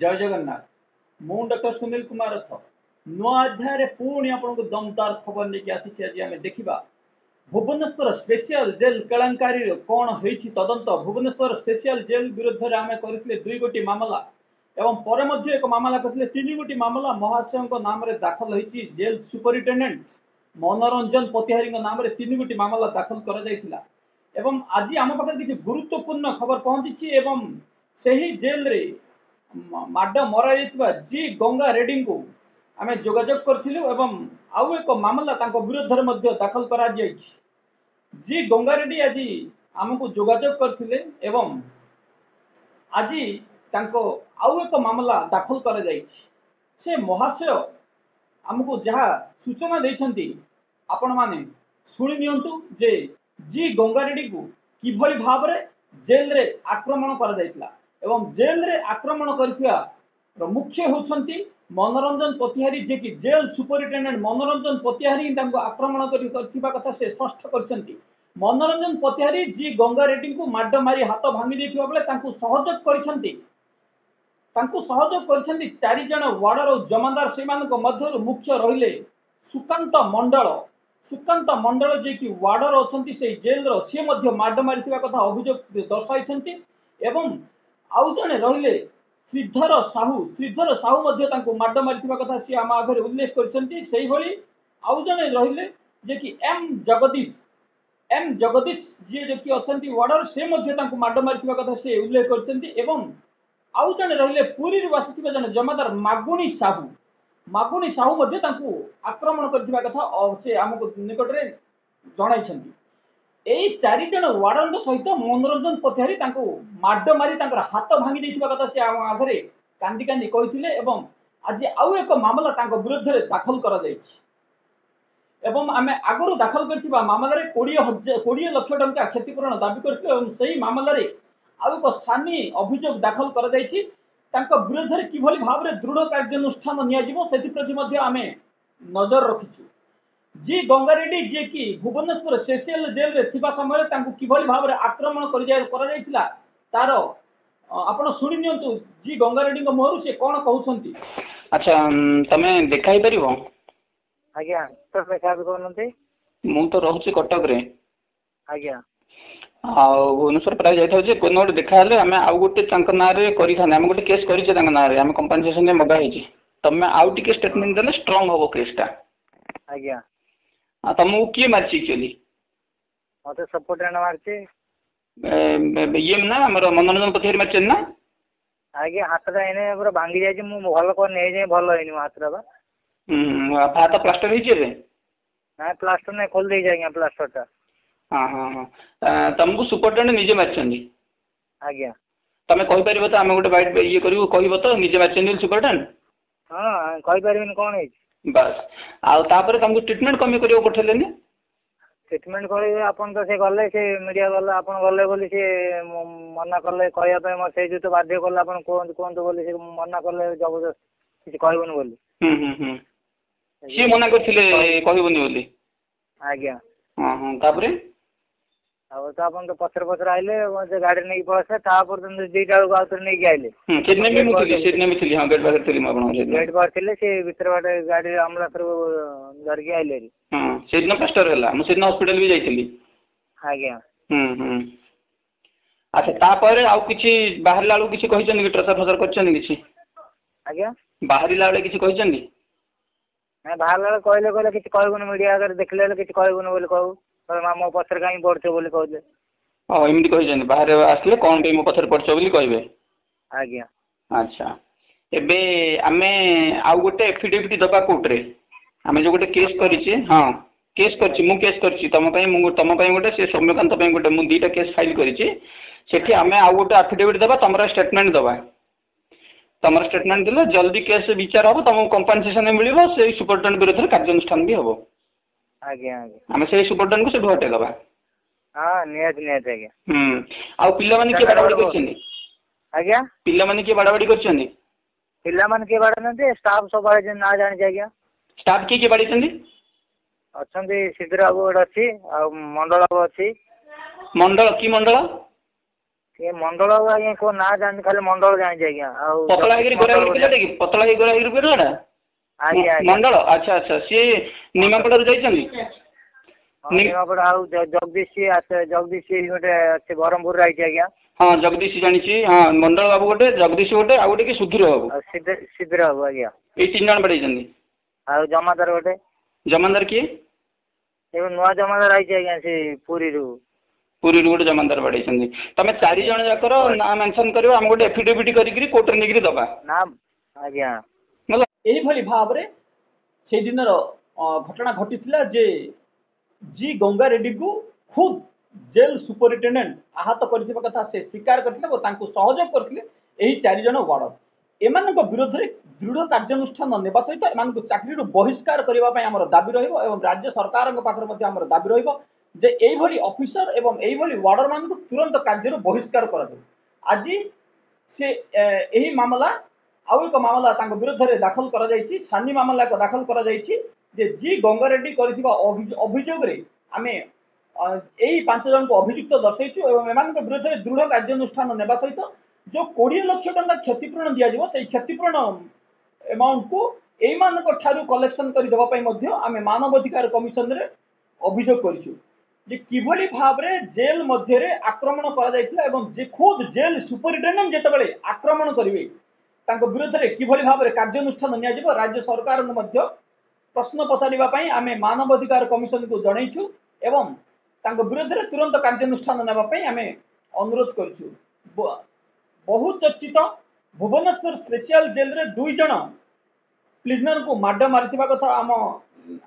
जय जगन्नाथ। मु डॉक्टर सुनील कुमार रथ नुआ अध्याय पुणी आपको दमदार खबर लेकिन आसी आज आम देखा भुवनेश्वर स्पेशल जेल केलेंकारी कौन होती तदंत भुवनेश्वर स्पेशल जेल विरुद्ध में आम करते 2 गोटी मामला एवं पर एक मामला करते 3 गोटी मामला महाशय नाम दाखल होती जेल सुपरिटेडेंट मनोरंजन पतिहारी नाम 3 गोटी मामला दाखल कर एवं आज आम पाखे किसी गुरुत्वपूर्ण खबर पहुंची एवं सही जेल रे माड मरा जी गंगा रेड्डी को आम जोगाजोग करूँ एवं आउ एक मामला विरुद्ध में दाखल कर जी गंगा रेड्डी आज आमको जोगाजोग करते एवं आज आउ एक मामला दाखल कर से महाशय आमको जहाँ सूचना देते आपण माने शुणी नियंतु जे जी गंगा रेड्डी को किभली भाव में जेल रे आक्रमण कर एवं जेल रे आक्रमण कर मुख्य होती मनोरंजन पतिहारी जे कि जेल सुपरिटेडेंट मनोरंजन पतिहारी आक्रमण कथा से स्पष्ट कर मनोरंजन पतिहारी जी गंगा रेड्डी को माड मारी हाथ भांगी देथिबा बेले सहयोग कर 4 जन वार्डर और जमादार से मुख्य रहिले सुकांत मंडल जे कि वार्डर अच्छा से जेल सी माड मारी कथा अभियोग दर्शाई एवं आउ जड़े रहिले श्रीधर साहू माड मारी कथा सी आम आगे उल्लेख कर आउ जड़े रहिले जे कि एम जगदीश जी कि अच्छा वार्डर से माड मारी कथा से उल्लेख कर आउ जड़े रहिले पुरी आसी जन जमादार मागुणी साहू आक्रमण कर कथा से आमको निकट में जन यही 4 जन वार्डर सहित मनोरंजन पतिहारी माड मारी हाथ भांगी देथिबा कथा से आम आगे कांदी कांदी कहते एवं आज आउ एक मामला विरुद्ध में दाखल कर आम आगु दाखल कर मामलें 20 लाख टंका क्षतिपूरण दाबी कर मामलें आउ एक सानी अभियोग दाखल कर विरुद्ध में किभली भाव में दृढ़ कार्यानुष्ठान निप्रति आम नजर रखीचु जी गंगा रेड्डी जे कि भुवनेश्वर स्पेशल जेल रे थिबा समय किभली भाव में आक्रमण कर तार आपण शुणी नियंतु जी गंगा रेड्डी मुहर से कौन कहते। अच्छा तमे देखाई परिबो आज्ञा तो देखा कोनते मु तो रहउची कटक रे आज्ञा आ भुवनेश्वर प्राय जाइथौ जे कोन गोटे देखा हले हमें आउ गोटे तंक ना रे करि थाने हम गोटे केस करिचे तंक ना रे हम कंपनसेशन ने मगा हिची तमे आउ टिके स्टेटमेंट देले स्ट्रांग होबो केसटा आज्ञा आ तमु किए मारची एक्चुअली मते सपोर्ट एना मारची ये ना हमर मनोरंजन पथिर मारचन ना आज्ञा हाथटा एने पूरा भांगी जायछि मु भल को नै जे भल होइनी हाथटा बा हाथ प्लास्टर हिचे रे ना प्लास्टर नै खोल दे जाय प्लास्टरटा हां हां हां तमको सुपरटेंडेंट निजे मारचंदी आज्ञा तमे कहि परिबो त हम गोटे बाइट ये करिवो कहिबो त निजे मारचंदी सुपरटेंडेंट हां कहि परिबिन कोन है बस आ तापर तुमको ट्रीटमेंट कमी करियो पठलेनी ट्रीटमेंट करे आपन तो से गले से मीडिया गले आपन गले बोली से मना करले कहया पे म से जो बाध्य करले आपन कोन तो बोली से मना करले जबरदस्त किछ कहबोन बोली से मना करथिले कहबोनी बोली आज्ञा हां हां तापर अब तो अपन तो पत्थर आइले से गाड़ी नहीं पड़से तापर तो 2टा को आउतर नहीं आइले कितने भी मुथली हां गेट बाहर थली आपण गेट बाहर थिले से भीतर बाटे गाड़ी हमला तर डर के आइले हां सेदिन प्लास्टर हला मु सेदिन हॉस्पिटल भी जाइथिली आज्ञा अच्छा तापर आउ किछि बाहर लालू किछि कहिचन कि ट्रेसर फसर करचन किछि आज्ञा बाहर लाले किछि कहिचन ना बाहर लाले कहले किछि कहबोन मीडिया अगर देखले किछि कहबोन बोले कहू मो पत्थर कहीं पड़छ बोली कहले हां एमती कहिचन बाहर आसले कोन पे मो पत्थर पड़छ बोली कहबे आज्ञा अच्छा एबे आमे आउ गोटे एफिडेविट दबा कोर्ट रे आमे जो गोटे केस करिछि हां केस करछि मु केस करछि तम पई गोटे से सौम्यकांत पई गोटे मु 2टा केस फाइल करिछि सेठी आमे आउ गोटे एफिडेविट दबा तमरा स्टेटमेंट दबा तमरा स्टेटमेंट दिले जल्दी केस विचार हो तम कंपनसेशन मिलिबो से सुपरटेंडेंट विरुद्ध कार्यानुष्ठान भी होबो आज्ञा आज्ञा आमे से सुपरटेंडेंट को से ढोटे दबा हां नियत आज्ञा आउ पिल्ला माने के बाड़ाबाड़ी करछनी आज्ञा पिल्ला माने के बाड़ाबाड़ी करछनी पिल्ला माने के बाड़ा नते स्टाफ सब बाड़े जे ना जानि आज्ञा स्टाफ के बाड़ी छनी अछंदी सिद्धरा बाबू अछि आ मंडल बाबू अछि मंडल की मंडल ये मंडल आज्ञा को ना जान खाली मंडल जानी आज्ञा पतला हेकरी गोरा हेकरी पिलाटा कि पतला हेकरी गोरा हेकरी पिलाटा आज्ञा मंडल अच्छा अच्छा सी निमापड़ारू जाइछन्ती निमापड़ा आउ जगदीश गोटे अच्छे ब्रह्मपुर रही आज्ञा हाँ जगदीश जानी हाँ मंडल बाबू गोटे जगदीश गोटे आ गोटे कि सुधीर बाबू सिद्धर बाबू आज्ञा ये 3 जन पड़ाई आ जमादार गोटे जमादार किए नुआ जमादार आई आज्ञा से पुरी गोटे जमादार पड़ाई तमें 4 जन जाकर ना मेंशन करियो हम गोटे एफिडेविट करिकरी कोर्ट रे निकरी दबा ना आज्ञा एही भली भाव रे से दिन घटना घटी जे जी गंगा रेड्डी को खुद जेल सुपरिटेडेंट आहत करथिबा कथा से स्वीकार करथिले और तांको सहयोग करथिले एही 4 जन वार्डन एमानक विरोध रे दृढ़ कार्यानुष्ठान नेबा सहित एमानक चाकरी बहिष्कार करबा पय हमर दाबी रहिबो एवं राज्य सरकार पाखर मध्ये हमर दाबी रहिबो जे एही भली ऑफिसर एवं एही भली वार्डर मान को तुरंत कार्य बहिष्कार करा दे आज से एही मामला आउ एक मामला तांको विरुद्ध रे दाखल करा जायछि सानी मामला को दाखल करा जायछि जे जी गंगा रेड्डी करथिबा अभियोग रे आमे एही 5 जन को अभियुक्त दर्शाइछु एवं एमान के विरुद्ध रे दृढ़ कार्यानुष्ठान नेबा सहित जो 20 लाख टका क्षतिपूरण दिया जिवो सेही क्षतिपूरण अमाउंट को एही मान को ठारू कलेक्शन करि देबा पय मध्ये आमे मानव अधिकार कमिशन रे अभियोग करिछु जे किभली भाव रे जेल मध्ये रे आक्रमण करा जायतिला एवं जे खुद जेल सुपरिटेंडेंट जेतबेले आक्रमण करिवे तांको विरुद्ध रे किभली भाव रे कार्यानुष्ठान निया जिवो राज्य सरकार को मध्ये प्रश्न पचारिबा पय आमे मानव अधिकार कमिशन को जणैछु एवं तांको विरुद्ध रे तुरंत कार्यानुष्ठान नेबा पय आमे अनुरोध करछु बहुत चर्चित भुवनेश्वर स्पेशल जेल रे 2 जन प्रिजनर को माड मारिथिबा कथा हम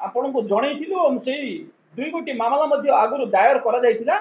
आपन को जणैथिलु हम सेही 2 गोटी मामला मध्ये आगुरु दायर करा जायतिला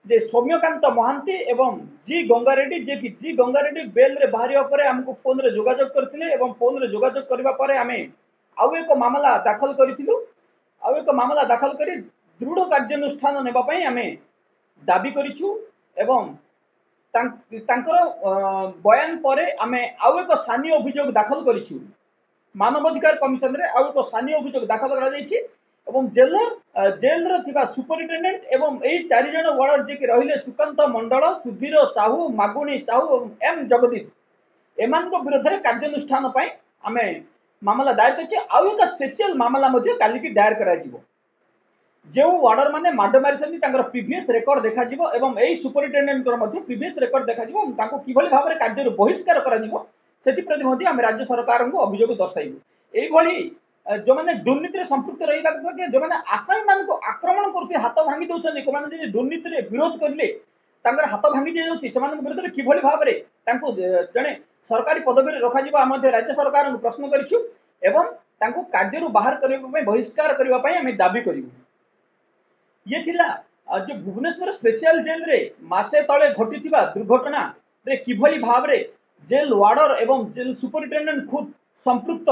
जे सौम्यकांत महांती एवं जी गंगा रेड्डी जे कि जी गंगा रेड्डी बेल रे बाहरिया परे हमको फोन रे जोगाजोग करथिले एवं फोन रे जोगाजोग करबा परे आमे आउ एक मामला दाखल करिथिलु आउ एक मामला दाखल करी दृढ़ कार्यानुष्ठान नेबा पय आमे दाबी करिछु एवं तांकर बयान परे आमे आउ एक सानी अभियोग दाखल करिछु मानव अधिकार कमिशन रे आउ एक सानी अभियोग दाखल करा जायछि एवं जेल रे थिबा सुपरिटेंडेंट एवं एही 4 जन वार्डर जे कि रहिले सुकांत मंडल सुधीर साहू मागुणी साहू एम जगदीश एमान को विरोध रे कार्यानुष्ठान पय आमे मामला दायर करछि आउ एक स्पेशल मामला मध्ये काली की दायर करा जिवो जो वार्डर माने माड मारिसंती तांकर प्रीवियस रेकॉर्ड देखा जिवो एवं एही सुपरिटेंडेंट कर मध्ये प्रीवियस रेकॉर्ड देखा जिवो तांको किभली भाव रे कार्य बहिष्कार करा जिवो सेति प्रति मध्ये हम राज्य सरकार को अभियोग दर्शाइबो एही भली जो माने दुर्नीति रे संपृक्त रहिबा के जो माने आसामी मान को आक्रमण करछि हाथ भांगी दोछन को माने जे दुर्नीति रे विरोध करले तांकर हाथ भांगी दिया जाउछि समान विरोध रे किभली भाव रे तांको जने सरकारी पदवी रे रखा जिवो हम राज्य सरकार को प्रश्न करिछु एवं तांको कार्य बाहर करबा पय बहिष्कार करबा पय हम दाबी करिवु ये थिला जो भुवनेश्वर स्पेशल जेल रे मासे तळे घटिथिबा दुर्घटना रे किभली भाव रे जेल वार्डर एवं जेल सुपरिटेंडेंट खुद संपृक्त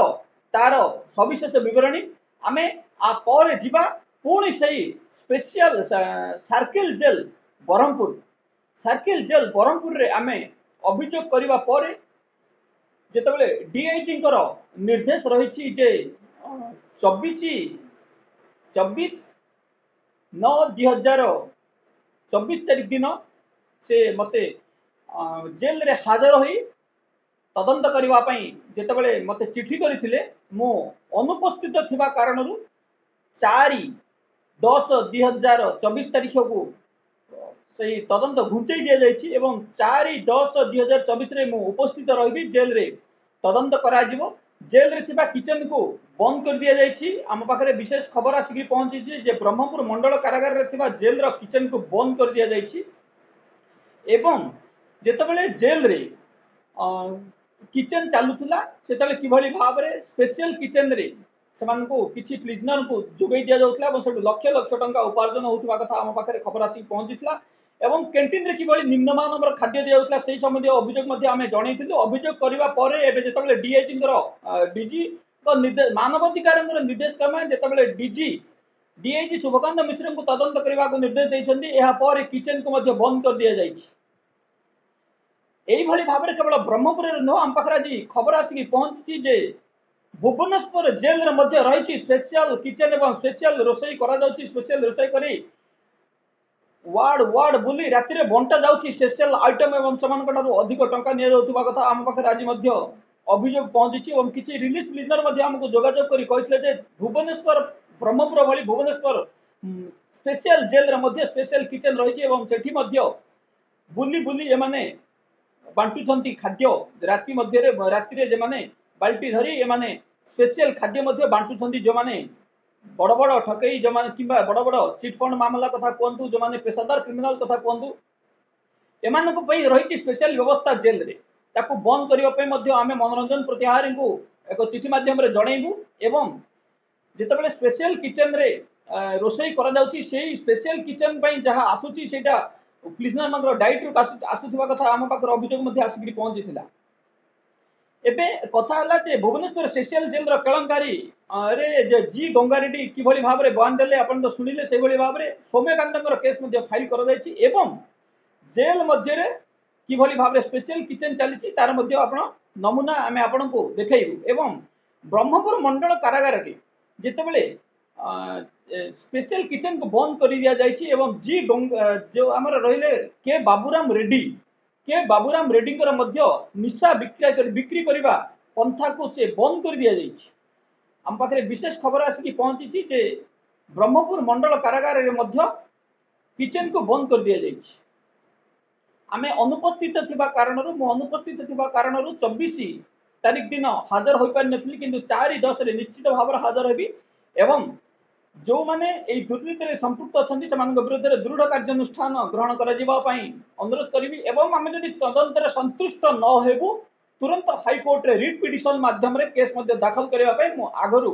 तार सविशेष विवरणी आमे आ पर जिबा पुणी सही स्पेशल सर्किल जेल ब्रह्मपुर रे आमे अभियोग करबा परे जेतबेले डीआईजी कर निर्देश रहिछि जे 24/9/2024 तारीख दिन से मते जेल रे हाजर होई तदंत करबा पई जेतबेले मते चिट्ठी करिथिले मो अनुपस्थित थिबा कारणरु 4/10/2024 तारीख को सही तदंत घुंचई दिया जायछि एवं 4/10/2024 रे मो उपस्थित रहिबी जेल रे तदंत करा जिवो जेल रे थिबा किचन को बंद कर दिया जायछि हम पाखरे विशेष खबर आसिक पहुंची जे ब्रह्मपुर मंडल कारागार रे थिबा जेल रो किचन को बंद कर दिया जायछि एवं जेतबेले जेल रे किचन चालुथला सेतबेले किभली भाव रे स्पेशल किचन रे समान को किछि प्रिजनर को जोगै दिया जाउथला एवं सब लक्ष लक्ष टंका उपार्जन होउथबा कथा हम पाखरे खबर आसिक पहुंचीथला एवं कैंटीन रे किभली निम्नमानवर खाद्य दिया जाउथला सेही संबंधी अभियोग मध्ये हमें जणैथिलु अभियोग करबा परे एबे जेतबेले डीआईजी डीजी को निर्देश मानवाधिकार निर्देश क्रमे जेतबेले डीआईजी शुभकांत मिश्र को तदंत करबा को निर्देश दैछन्ती एहा पर किचन को मध्ये बंद कर दिया जायछि एही भली भाव रे केवल ब्रह्मपुर रे न हम पाखरा जी खबर आसिक पहुंची जे भुवनेश्वर जेल रे मध्ये रहिछि स्पेशल किचन एवं स्पेशल रोसई करा जाउछि स्पेशल रोसई करी वार्ड वार्ड बुली राति रे बंटा जाउची स्पेशल आइटम एवं सेमानकटारु अधिक टंका निया जाउतबा कथा आम पाखरे आज मध्य अभियोग पहुंची एवं किसी रिलीज प्रिजनर मध्य हमको जोगाजोग करी कहितले जे भुवनेश्वर ब्रह्मपुर भली भुवनेश्वर स्पेशल जेल रे मध्य स्पेशल किचन रहिछि एवं सेठी मध्य बुली बुली एमाने बांटुछंती खाद्य राति मध्य रे राति रे जे माने बाल्टी धरी एमाने स्पेशल खाद्य मध्य बांटुछंती जो माने बड़ बड़ ठकई जो माने किबा बड़ बड़ चिट फंड मामला कथा कोंतु जो माने पेशादार क्रिमिनल कथा कोंतु एमानक पई रहिछि स्पेशल व्यवस्था जेल रे ताकू बंद करिवा पई मध्य आमे मनोरंजन प्रतिहारी को एक चिठी माध्यम रे जणैबु एवं जेतेबेले स्पेशल किचन रे रोसई करा जाउछि सेही स्पेशल किचन पई जहा आसुछि सेटा प्रिजनर मानकर डाइट रु आसुथिबा कथा आम पाकर अभियोग मध्य आसिकरी पहुंचीथिला एबे कथा हला जे भुवनेश्वर स्पेशल जेल रो केलंकारी रे जे जी गंगारेड्डी किभली भाबरे बयान देले आपण तो सुनिले सेही भली भाबरे सौम्यकांतकर केस मध्य फाइल करा जायछि एवं जेल मध्य रे किभली भाबरे स्पेशल किचन चलीछि तार मध्य आपण नमूना आमे आपण को देखाइबु एवं ब्रह्मपुर मंडल कारागार रे जेतेबेले स्पेशल किचन को बंद कर दिया जायछि एवं जी जो हमर रहिले के बाबूराम रेड्डी मध्य निशा बिक्री करबा पंथा को से बंद कर दिया जायछि हम पाखरे विशेष खबर आसिकी पहुंची जे ब्रह्मपुर मंडल कारागार रे मध्य किचन को बंद कर दिया जायछि आमे अनुपस्थित थिबा कारणरु 24 तारीख दिन हाजर होई पार नथली किंतु 4-10 रे निश्चित भाव हाजर हेबी एवं जो माने ए दुर्नीति रे संपृक्त अछंती समान विरुद्ध रे दृढ़ कार्यानुष्ठान ग्रहण करा जिबा पई अनुरोध करिवि एवं आमे जदि तदंत रे संतुष्ट न हेबु तुरंत हाई कोर्ट रे रिट पिटिशन माध्यम रे केस मध्ये दाखल करिवा पई मु आगरु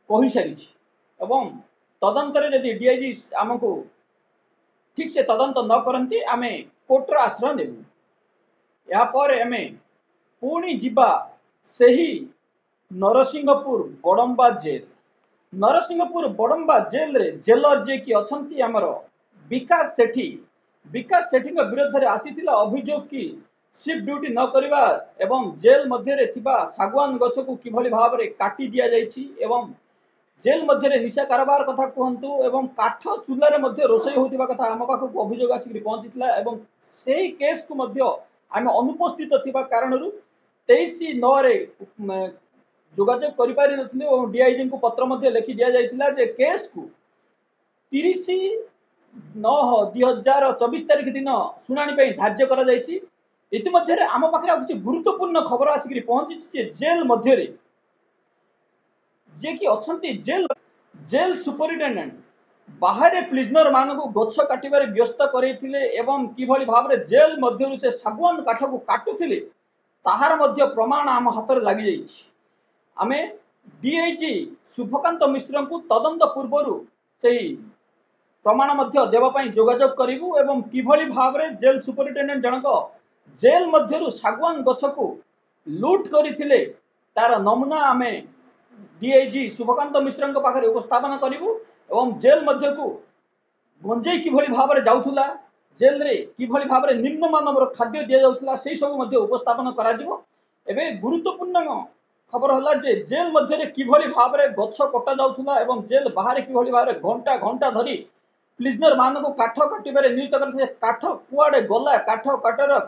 कहि सारी छी एवं तदंत रे जदि डीआईजी हमकु ठीक से तदंत न करंती आमे कोर्ट रो आश्रय नेबु या पर आमे पुणी जिबा सही नरसिंहपुर बड़म्बा जेल रे जेलर जे की अछंती हमर विकास सेठी विरुद्ध रे आसीतिला अभियोग की शिफ्ट ड्यूटी न करिवा एवं जेल मध्य रे थिबा सागवान गछ को किभली भाव रे काटी दिया जायछि एवं जेल मध्य रे निशा कारोबार कथा कहंतु एवं काठ चूल्हा रे मध्य रोसई होतिबा कथा हम पाखु को अभियोग आसिकरी पहुंचितला एवं सेही केस को मध्य आमे अनुपस्थित थिबा कारणरु 23/9 रे जोगाजोग करि पारि नथिले और डीआईजी को पत्र मध्य लिखि दिया जायतिला जे केस को 30/9/2024 तारिख दिन सुनानी पई धार्य करा जायछि इति मध्य रे हम पाखरे किछि गुरुत्वपूर्ण खबर आसिकरी पहुंचि जे जेल मध्य रे जे कि अछंती जेल सुपरिटेंडेंट बाहर प्रिजनर मानक गछ काटिबारे व्यस्त करैथिले एवं किभली भाव रे जेल मध्यरु से सागवान काठ को काटुथिले ताहार मध्य प्रमाण आम हाथ रे लागि जाइछि आमे डीआईजी शुभकांत मिश्र को तदंत पूर्वरु सेही प्रमाण मध्य देवा पई जोगाजोग करिवु एवं किभली भाव रे जेल सुपरिटेंडेंट जनक जेल मध्यरु सागवान गछ को लूट करिथिले तार नमूना आमे डीआईजी शुभकांत मिश्र को पाखरे उपस्थापन करिवु एवं जेल मध्य को गंजेई किभली भाव रे जाउथुला जेल रे किभली भाव रे निम्न मानवर खाद्य दिया जाउथुला सेही सब मध्य उपस्थापन करा जिवो एबे गुरुत्वपूर्ण खबर हला जे जेल मध्य रे किभली भाव रे गछ कटा जाउथुला एवं जेल बाहर किभली भाव रे घंटा घंटा धरी प्रिजनर मान को काठ काटिबारे नियुक्त करथे काठ कुआडे गला काठ काटर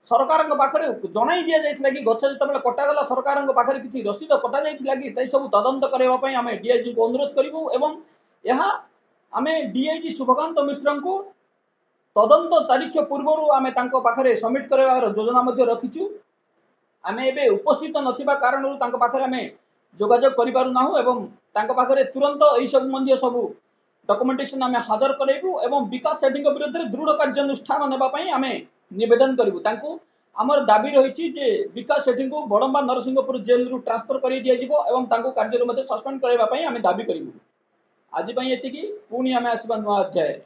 सरकार पाखरे जणाई दिया जाइथिला कि गछ जतबेले कटा गला सरकार पाखरे किछि रसीद कटा जाइथिला कि तै सब तदंत करबा पई हमें डीआईजी को अनुरोध करिवु एवं यहा हमें डीआईजी शुभकांत मिश्र को तदंत तारीख पूर्वरु आमे तांको पाखरे सबमिट करबार योजना मध्ये रखिछु आमे एबे उपस्थित नथिबा कारणरु तांको पाखरे आमे जोगाजोग करि पारु नाहु एवं तांको पाखरे तुरंत एई सब मध्ये सब डॉक्यूमेंटेशन आमे हाजर करैबु एवं विकास सेटिंग विरुद्ध रे दृढ़ कार्यानुष्ठान नेबा पई आमे निवेदन करिवु तांको हमर दाबी रहिछि जे विकास सेटिंग को बड़म्बा नरसिंहपुर जेल रु ट्रांसफर करि दिया जिवो एवं तांको कार्य मध्ये सस्पेंड करबा पई आमे दाबी करिवु आज पई एतिकी पुणी आमे आसीबा नुआ अध्याय।